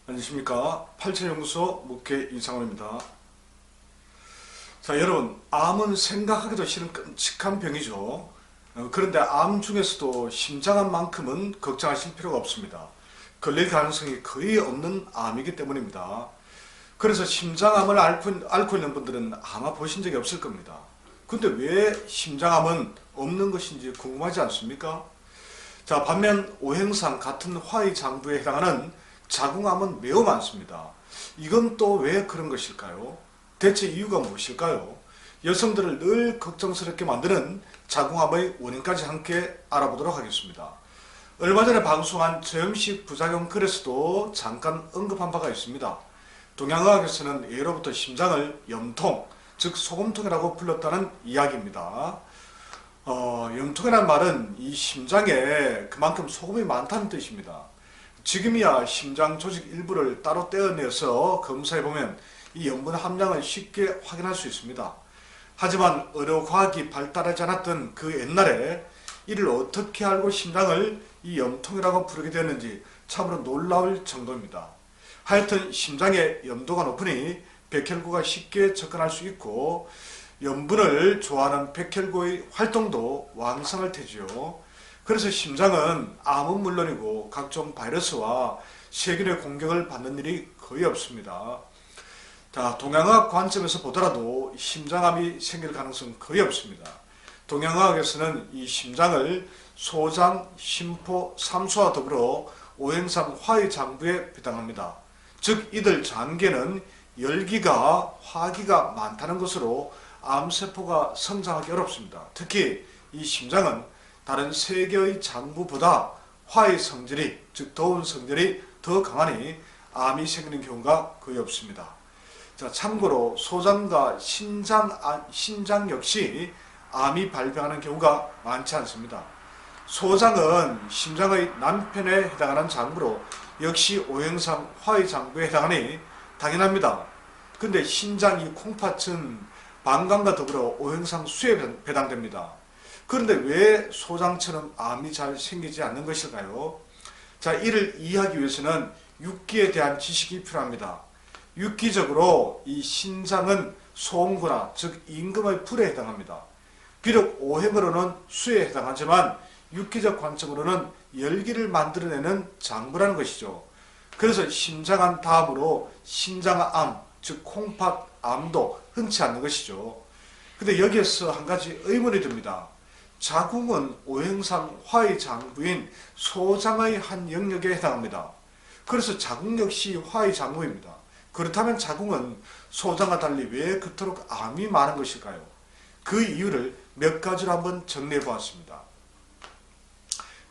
안녕하십니까. 87연구소 목회 이상원입니다. 자, 여러분, 암은 생각하기도 싫은 끔찍한 병이죠. 그런데 암 중에서도 심장암만큼은 걱정하실 필요가 없습니다. 걸릴 가능성이 거의 없는 암이기 때문입니다. 그래서 심장암을 앓고 있는 분들은 아마 보신 적이 없을 겁니다. 근데 왜 심장암은 없는 것인지 궁금하지 않습니까? 자, 반면 오행상 같은 화의장부에 해당하는 자궁암은 매우 많습니다. 이건 또 왜 그런 것일까요? 대체 이유가 무엇일까요? 여성들을 늘 걱정스럽게 만드는 자궁암의 원인까지 함께 알아보도록 하겠습니다. 얼마 전에 방송한 저염식 부작용 글에서도 잠깐 언급한 바가 있습니다. 동양의학에서는 예로부터 심장을 염통, 즉 소금통이라고 불렀다는 이야기입니다. 염통이라는 말은 이 심장에 그만큼 소금이 많다는 뜻입니다. 지금이야 심장 조직 일부를 따로 떼어내서 검사해보면 이 염분 함량을 쉽게 확인할 수 있습니다. 하지만 의료과학이 발달하지 않았던 그 옛날에 이를 어떻게 알고 심장을 이 염통이라고 부르게 되었는지 참으로 놀라울 정도입니다. 하여튼 심장의 염도가 높으니 백혈구가 쉽게 접근할 수 있고 염분을 좋아하는 백혈구의 활동도 왕성할 테지요. 그래서 심장은 암은 물론이고 각종 바이러스와 세균의 공격을 받는 일이 거의 없습니다. 자, 동양의학 관점에서 보더라도 심장암이 생길 가능성은 거의 없습니다. 동양의학에서는 이 심장을 소장, 심포, 삼수와 더불어 오행상 화의장부에 배당합니다. 즉 이들 장계는 열기가 화기가 많다는 것으로 암세포가 성장하기 어렵습니다. 특히 이 심장은 다른 세 개의 장부보다 화의 성질이, 즉 더운 성질이 더 강하니 암이 생기는 경우가 거의 없습니다. 자, 참고로 소장과 신장 역시 암이 발병하는 경우가 많지 않습니다. 소장은 심장의 남편에 해당하는 장부로 역시 오행상 화의 장부에 해당하니 당연합니다. 근데 신장이 콩팥은 방광과 더불어 오행상 수에 배당됩니다. 그런데 왜 소장처럼 암이 잘 생기지 않는 것일까요? 자, 이를 이해하기 위해서는 육기에 대한 지식이 필요합니다. 육기적으로 이 신장은 소음구나, 즉 임금의 불에 해당합니다. 비록 오행으로는 수에 해당하지만 육기적 관점으로는 열기를 만들어내는 장부라는 것이죠. 그래서 심장암 다음으로 신장암, 즉 콩팥암도 흔치 않는 것이죠. 근데 여기에서 한 가지 의문이 듭니다. 자궁은 오행상 화의장부인 소장의 한 영역에 해당합니다. 그래서 자궁 역시 화의장부입니다. 그렇다면 자궁은 소장과 달리 왜 그토록 암이 많은 것일까요? 그 이유를 몇 가지로 한번 정리해 보았습니다.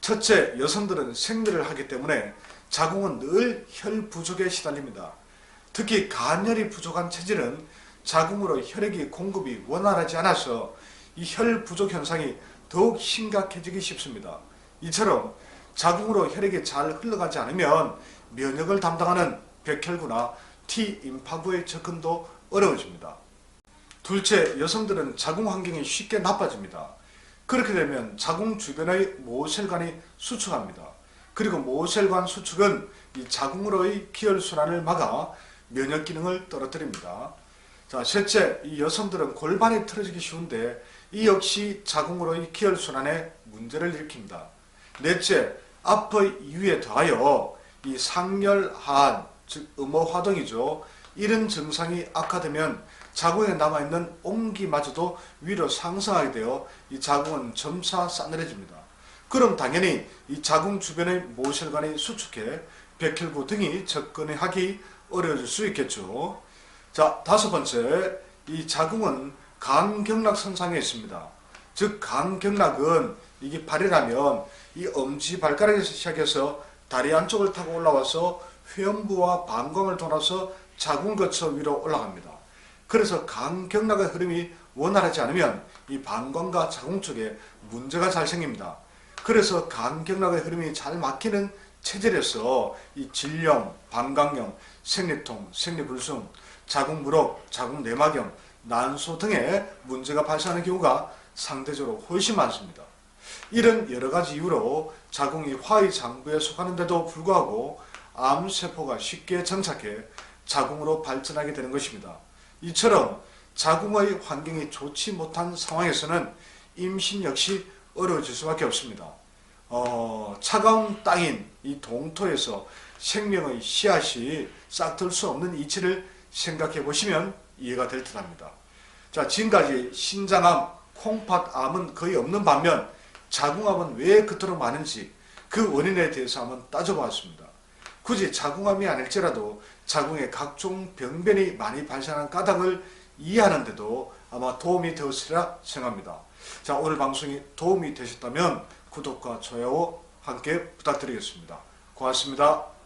첫째, 여성들은 생리를 하기 때문에 자궁은 늘 혈 부족에 시달립니다. 특히 간혈이 부족한 체질은 자궁으로 혈액이 공급이 원활하지 않아서 이 혈 부족 현상이 더욱 심각해지기 쉽습니다. 이처럼 자궁으로 혈액이 잘 흘러가지 않으면 면역을 담당하는 백혈구나 T임파구의 접근도 어려워집니다. 둘째, 여성들은 자궁 환경이 쉽게 나빠집니다. 그렇게 되면 자궁 주변의 모세혈관이 수축합니다. 그리고 모세혈관 수축은 이 자궁으로의 기혈순환을 막아 면역 기능을 떨어뜨립니다. 자, 셋째, 이 여성들은 골반이 틀어지기 쉬운데 이 역시 자궁으로의 기혈순환에 문제를 일으킵니다. 넷째, 앞의 이유에 더하여 이 상열하한, 즉 음호화동이죠. 이런 증상이 악화되면 자궁에 남아있는 온기마저도 위로 상승하게 되어 이 자궁은 점차 싸늘해집니다. 그럼 당연히 이 자궁 주변의 모세혈관이 수축해 백혈구 등이 접근하기 어려워질 수 있겠죠. 자, 다섯 번째, 이 자궁은 간경락선상에 있습니다. 즉 간경락은 이게 발이라면 이 엄지발가락에서 시작해서 다리 안쪽을 타고 올라와서 회음부와 방광을 돌아서 자궁을 거쳐 위로 올라갑니다. 그래서 간경락의 흐름이 원활하지 않으면 이 방광과 자궁 쪽에 문제가 잘 생깁니다. 그래서 간경락의 흐름이 잘 막히는 체질에서 이 질염, 방광염, 생리통, 생리불순, 자궁무록, 자궁내막염, 난소 등의 문제가 발생하는 경우가 상대적으로 훨씬 많습니다. 이런 여러가지 이유로 자궁이 화의장부에 속하는데도 불구하고 암세포가 쉽게 정착해 자궁으로 발전하게 되는 것입니다. 이처럼 자궁의 환경이 좋지 못한 상황에서는 임신 역시 어려워질 수밖에 없습니다. 차가운 땅인 이 동토에서 생명의 씨앗이 싹틀 수 없는 이치를 생각해 보시면 이해가 될 듯합니다. 자, 지금까지 신장암, 콩팥암은 거의 없는 반면 자궁암은 왜 그토록 많은지 그 원인에 대해서 한번 따져보았습니다. 굳이 자궁암이 아닐지라도 자궁에 각종 병변이 많이 발생하는 까닭을 이해하는 데도 아마 도움이 되었으리라 생각합니다. 자, 오늘 방송이 도움이 되셨다면 구독과 좋아요 함께 부탁드리겠습니다. 고맙습니다.